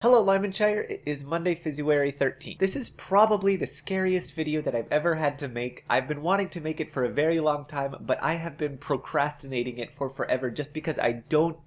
Hello Lymanshire, it is Monday, Fizzuary 13th. This is probably the scariest video that I've ever had to make. I've been wanting to make it for a very long time, but I have been procrastinating it for forever just because I don't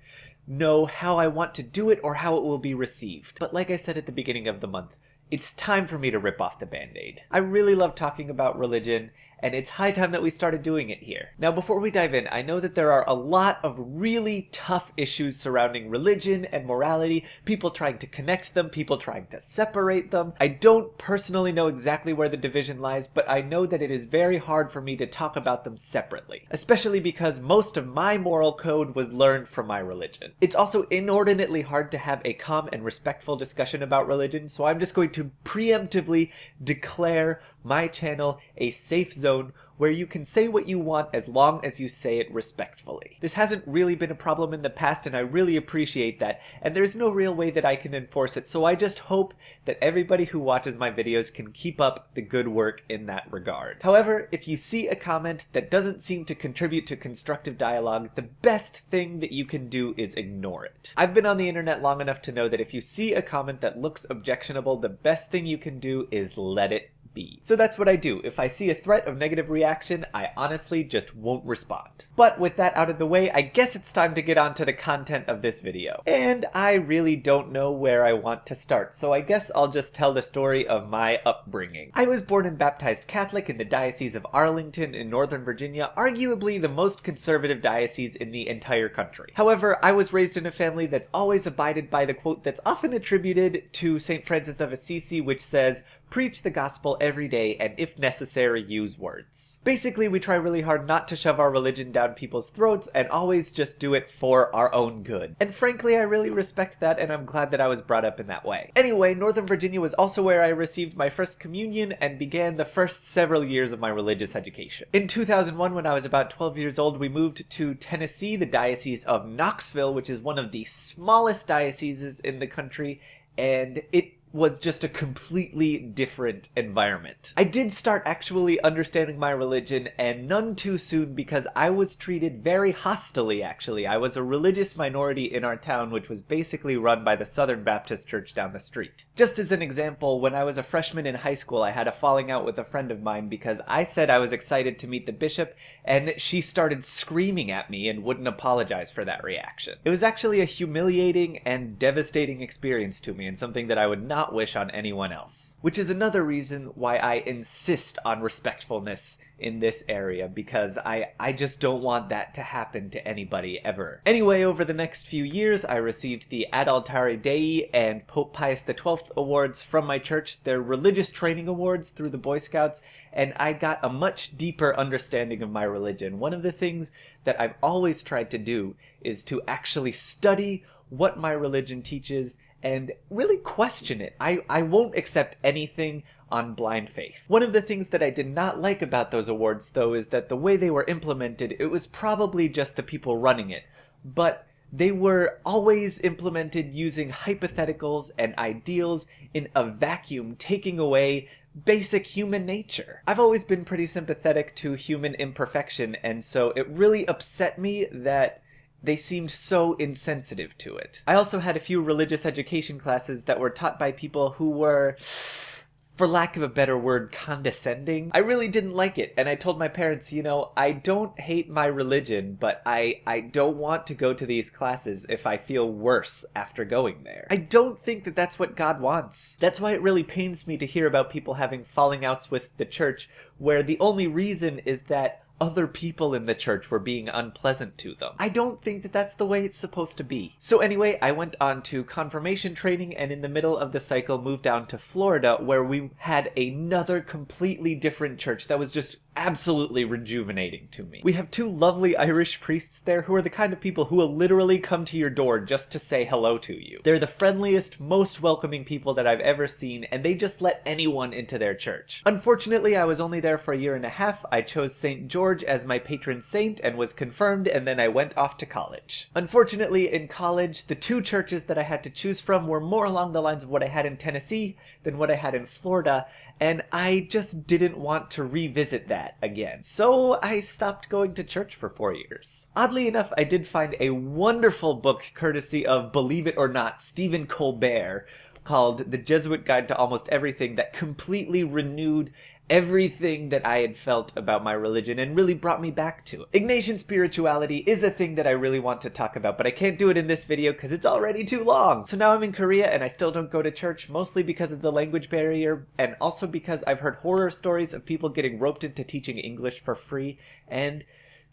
know how I want to do it or how it will be received. But like I said at the beginning of the month, it's time for me to rip off the band-aid. I really love talking about religion, and it's high time that we started doing it here. Now, before we dive in, I know that there are a lot of really tough issues surrounding religion and morality, people trying to connect them, people trying to separate them. I don't personally know exactly where the division lies, but I know that it is very hard for me to talk about them separately, especially because most of my moral code was learned from my religion. It's also inordinately hard to have a calm and respectful discussion about religion, so I'm just going to preemptively declare my channel a safe zone where you can say what you want as long as you say it respectfully. This hasn't really been a problem in the past, and I really appreciate that, and there's no real way that I can enforce it, so I just hope that everybody who watches my videos can keep up the good work in that regard. However, if you see a comment that doesn't seem to contribute to constructive dialogue, the best thing that you can do is ignore it. I've been on the internet long enough to know that if you see a comment that looks objectionable, the best thing you can do is let it be. So that's what I do. If I see a threat of negative reaction, I honestly just won't respond. But with that out of the way, I guess it's time to get on to the content of this video. And I really don't know where I want to start, so I guess I'll just tell the story of my upbringing. I was born and baptized Catholic in the Diocese of Arlington in Northern Virginia, arguably the most conservative diocese in the entire country. However, I was raised in a family that's always abided by the quote that's often attributed to St. Francis of Assisi, which says, "Preach the gospel every day, and if necessary, use words." Basically, we try really hard not to shove our religion down people's throats and always just do it for our own good. And frankly, I really respect that, and I'm glad that I was brought up in that way. Anyway, Northern Virginia was also where I received my first communion and began the first several years of my religious education. In 2001, when I was about 12 years old, we moved to Tennessee, the Diocese of Knoxville, which is one of the smallest dioceses in the country, and it was just a completely different environment. I did start actually understanding my religion, and none too soon, because I was treated very hostilely, actually. I was a religious minority in our town, which was basically run by the Southern Baptist Church down the street. Just as an example, when I was a freshman in high school, I had a falling out with a friend of mine because I said I was excited to meet the bishop, and she started screaming at me and wouldn't apologize for that reaction. It was actually a humiliating and devastating experience to me, and something that I would not wish on anyone else. Which is another reason why I insist on respectfulness in this area, because I just don't want that to happen to anybody ever. Anyway, over the next few years, I received the Ad Altare Dei and Pope Pius XII awards from my church. They're religious training awards through the Boy Scouts, and I got a much deeper understanding of my religion. One of the things that I've always tried to do is to actually study what my religion teaches and really question it. I won't accept anything on blind faith. One of the things that I did not like about those awards, though, is that the way they were implemented, it was probably just the people running it, but they were always implemented using hypotheticals and ideals in a vacuum, taking away basic human nature. I've always been pretty sympathetic to human imperfection, and so it really upset me that they seemed so insensitive to it. I also had a few religious education classes that were taught by people who were, for lack of a better word, condescending. I really didn't like it, and I told my parents, you know, I don't hate my religion, but I don't want to go to these classes if I feel worse after going there. I don't think that that's what God wants. That's why it really pains me to hear about people having falling outs with the church, where the only reason is that other people in the church were being unpleasant to them. I don't think that that's the way it's supposed to be. So anyway, I went on to confirmation training, and in the middle of the cycle moved down to Florida, where we had another completely different church that was just absolutely rejuvenating to me. We have two lovely Irish priests there who are the kind of people who will literally come to your door just to say hello to you. They're the friendliest, most welcoming people that I've ever seen, and they just let anyone into their church. Unfortunately, I was only there for a year and a half. I chose St. George as my patron saint and was confirmed, and then I went off to college. Unfortunately, in college, the two churches that I had to choose from were more along the lines of what I had in Tennessee than what I had in Florida, and I just didn't want to revisit that again. So I stopped going to church for 4 years. Oddly enough, I did find a wonderful book courtesy of, believe it or not, Stephen Colbert, called The Jesuit Guide to Almost Everything that completely renewed everything that I had felt about my religion and really brought me back to it. Ignatian spirituality is a thing that I really want to talk about, but I can't do it in this video because it's already too long. So now I'm in Korea and I still don't go to church, mostly because of the language barrier and also because I've heard horror stories of people getting roped into teaching English for free, and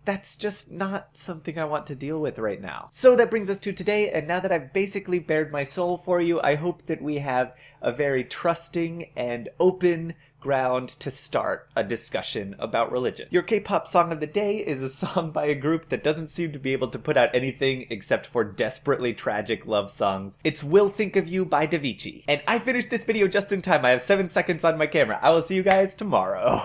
that's just not something I want to deal with right now. So that brings us to today, and now that I've basically bared my soul for you, I hope that we have a very trusting and open ground to start a discussion about religion. Your K-pop song of the day is a song by a group that doesn't seem to be able to put out anything except for desperately tragic love songs. It's Will Think of You by Davichi. And I finished this video just in time. I have 7 seconds on my camera. I will see you guys tomorrow.